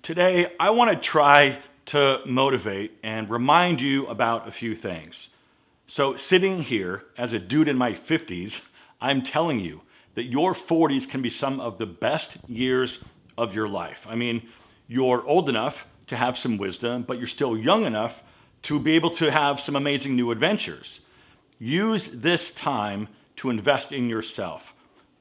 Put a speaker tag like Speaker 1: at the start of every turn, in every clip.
Speaker 1: Today, I want to try to motivate and remind you about a few things. So, sitting here as a dude in my 50s, I'm telling you that your 40s can be some of the best years of your life. I mean, you're old enough to have some wisdom, but you're still young enough to be able to have some amazing new adventures. Use this time to invest in yourself.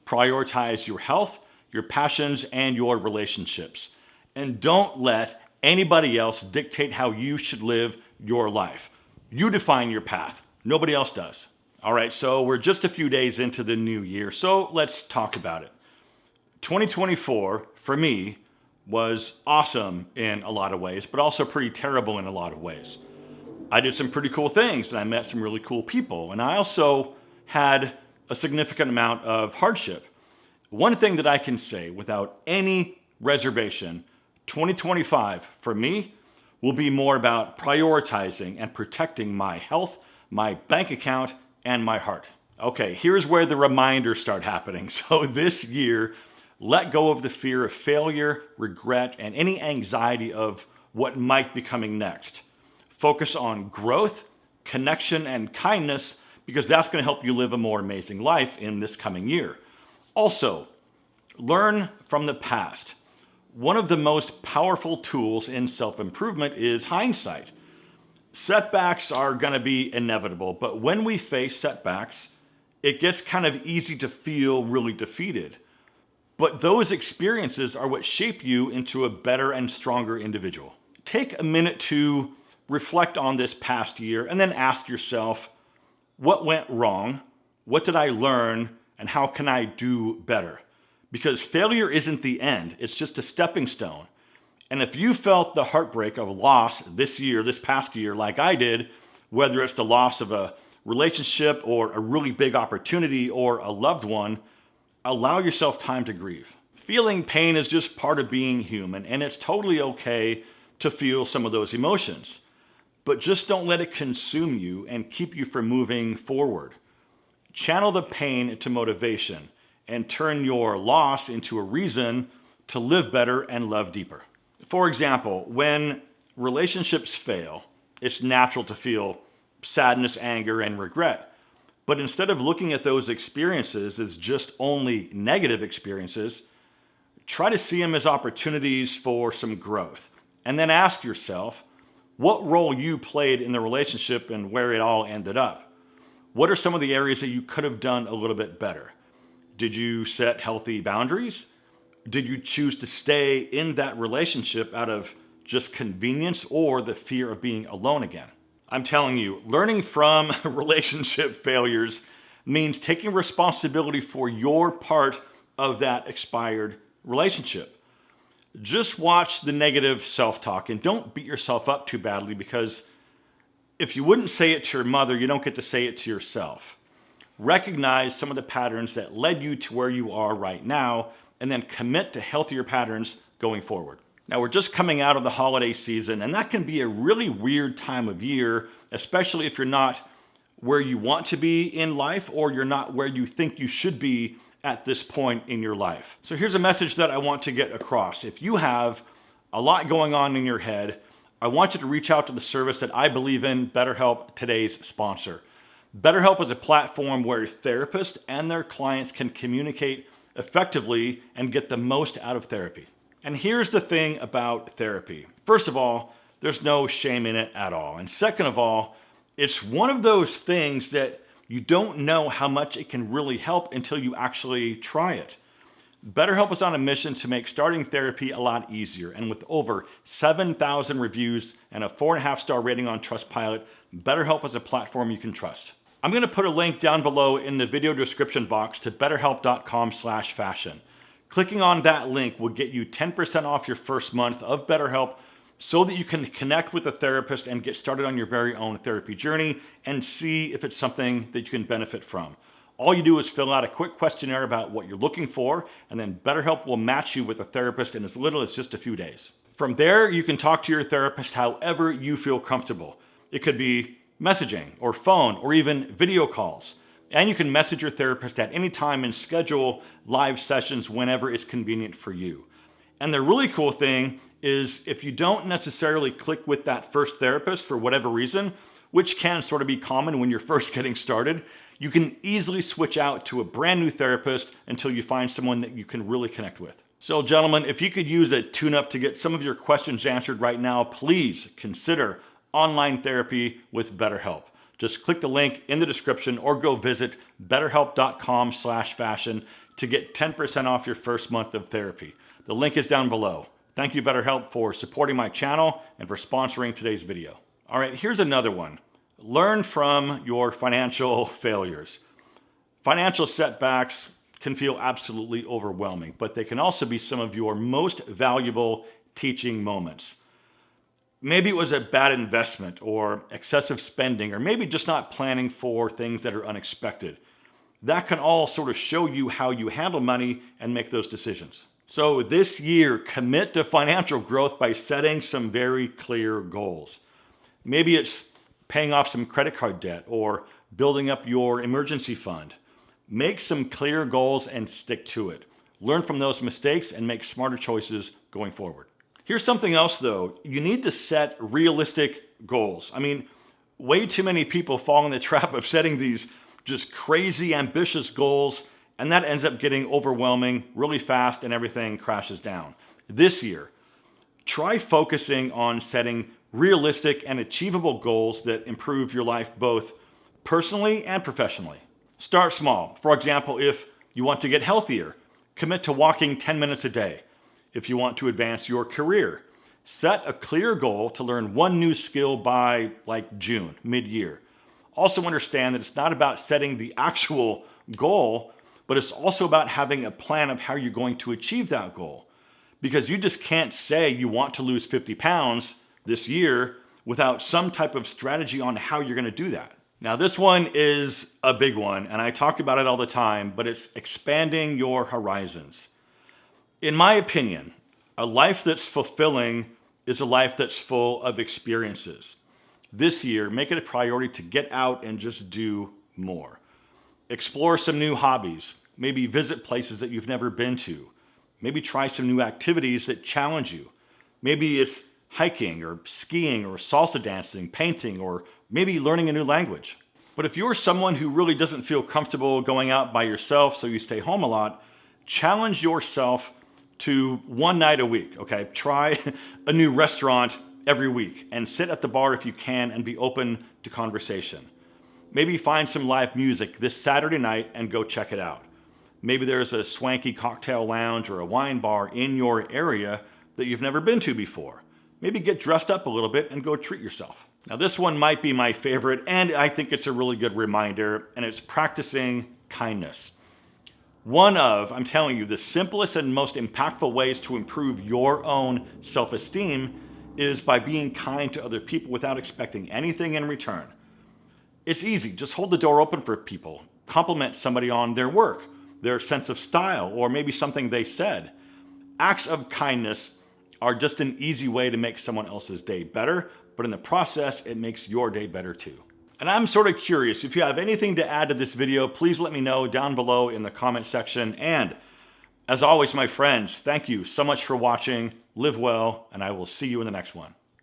Speaker 1: Prioritize your health, your passions, and your relationships. And don't let anybody else dictate how you should live your life. You define your path. Nobody else does. All right, so we're just a few days into the new year, so let's talk about it. 2024, for me, was awesome in a lot of ways, but also pretty terrible in a lot of ways. I did some pretty cool things, and I met some really cool people, and I also had a significant amount of hardship. One thing that I can say without any reservation, 2025 for me will be more about prioritizing and protecting my health, my bank account, and my heart. Okay, here's where the reminders start happening. So this year, let go of the fear of failure, regret, and any anxiety of what might be coming next. Focus on growth, connection, and kindness, because that's going to help you live a more amazing life in this coming year. Also, learn from the past. One of the most powerful tools in self-improvement is hindsight. Setbacks are going to be inevitable, but when we face setbacks, it gets kind of easy to feel really defeated. But those experiences are what shape you into a better and stronger individual. Take a minute to reflect on this past year and then ask yourself, what went wrong? What did I learn? And how can I do better? Because failure isn't the end, it's just a stepping stone. And if you felt the heartbreak of loss this year, this past year, like I did, whether it's the loss of a relationship or a really big opportunity or a loved one, allow yourself time to grieve. Feeling pain is just part of being human, and it's totally okay to feel some of those emotions. But just don't let it consume you and keep you from moving forward. Channel the pain into motivation and turn your loss into a reason to live better and love deeper. For example, when relationships fail, it's natural to feel sadness, anger, and regret. But instead of looking at those experiences as just only negative experiences, try to see them as opportunities for some growth. And then ask yourself what role you played in the relationship and where it all ended up. What are some of the areas that you could have done a little bit better? Did you set healthy boundaries? Did you choose to stay in that relationship out of just convenience or the fear of being alone again? I'm telling you, learning from relationship failures means taking responsibility for your part of that expired relationship. Just watch the negative self-talk and don't beat yourself up too badly, because if you wouldn't say it to your mother, you don't get to say it to yourself. Recognize some of the patterns that led you to where you are right now, and then commit to healthier patterns going forward. Now, we're just coming out of the holiday season, and that can be a really weird time of year, especially if you're not where you want to be in life or you're not where you think you should be at this point in your life. So here's a message that I want to get across. If you have a lot going on in your head, I want you to reach out to the service that I believe in, BetterHelp, today's sponsor. BetterHelp is a platform where therapists and their clients can communicate effectively and get the most out of therapy. And here's the thing about therapy. First of all, there's no shame in it at all. And second of all, it's one of those things that you don't know how much it can really help until you actually try it. BetterHelp is on a mission to make starting therapy a lot easier. And with over 7,000 reviews and a 4.5-star rating on Trustpilot, BetterHelp is a platform you can trust. I'm going to put a link down below in the video description box to betterhelp.com/fashion. Clicking on that link will get you 10% off your first month of BetterHelp so that you can connect with a therapist and get started on your very own therapy journey and see if it's something that you can benefit from. All you do is fill out a quick questionnaire about what you're looking for, and then BetterHelp will match you with a therapist in as little as just a few days. From there, you can talk to your therapist however you feel comfortable. It could be messaging or phone or even video calls. And you can message your therapist at any time and schedule live sessions whenever it's convenient for you. And the really cool thing is if you don't necessarily click with that first therapist for whatever reason, which can sort of be common when you're first getting started, you can easily switch out to a brand new therapist until you find someone that you can really connect with. So gentlemen, if you could use a tune-up to get some of your questions answered right now, please consider online therapy with BetterHelp. Just click the link in the description or go visit betterhelp.com/fashion to get 10% off your first month of therapy. The link is down below. Thank you, BetterHelp, for supporting my channel and for sponsoring today's video. All right, here's another one. Learn from your financial failures. Financial setbacks can feel absolutely overwhelming, but they can also be some of your most valuable teaching moments. Maybe it was a bad investment or excessive spending, or maybe just not planning for things that are unexpected. That can all sort of show you how you handle money and make those decisions. So this year, commit to financial growth by setting some very clear goals. Maybe it's paying off some credit card debt or building up your emergency fund. Make some clear goals and stick to it. Learn from those mistakes and make smarter choices going forward. Here's something else though. You need to set realistic goals. I mean, way too many people fall in the trap of setting these just crazy ambitious goals, and that ends up getting overwhelming really fast and everything crashes down. This year, try focusing on setting realistic and achievable goals that improve your life both personally and professionally. Start small. For example, if you want to get healthier, commit to walking 10 minutes a day. If you want to advance your career, set a clear goal to learn one new skill by like June, mid-year. Also understand that it's not about setting the actual goal, but it's also about having a plan of how you're going to achieve that goal. Because you just can't say you want to lose 50 pounds this year without some type of strategy on how you're going to do that. Now this one is a big one, and I talk about it all the time, but it's expanding your horizons. In my opinion, a life that's fulfilling is a life that's full of experiences. This year, make it a priority to get out and just do more. Explore some new hobbies, maybe visit places that you've never been to, maybe try some new activities that challenge you. Maybe it's hiking or skiing or salsa dancing, painting, or maybe learning a new language. But if you're someone who really doesn't feel comfortable going out by yourself, so you stay home a lot, challenge yourself to one night a week, okay? Try a new restaurant every week and sit at the bar if you can and be open to conversation. Maybe find some live music this Saturday night and go check it out. Maybe there's a swanky cocktail lounge or a wine bar in your area that you've never been to before. Maybe get dressed up a little bit and go treat yourself. Now this one might be my favorite, and I think it's a really good reminder, and it's practicing kindness. One of, I'm telling you, the simplest and most impactful ways to improve your own self-esteem is by being kind to other people without expecting anything in return. It's easy, just hold the door open for people. Compliment somebody on their work, their sense of style, or maybe something they said. Acts of kindness are just an easy way to make someone else's day better, but in the process, it makes your day better too. And I'm sort of curious, if you have anything to add to this video, please let me know down below in the comment section. And as always, my friends, thank you so much for watching. Live well, and I will see you in the next one.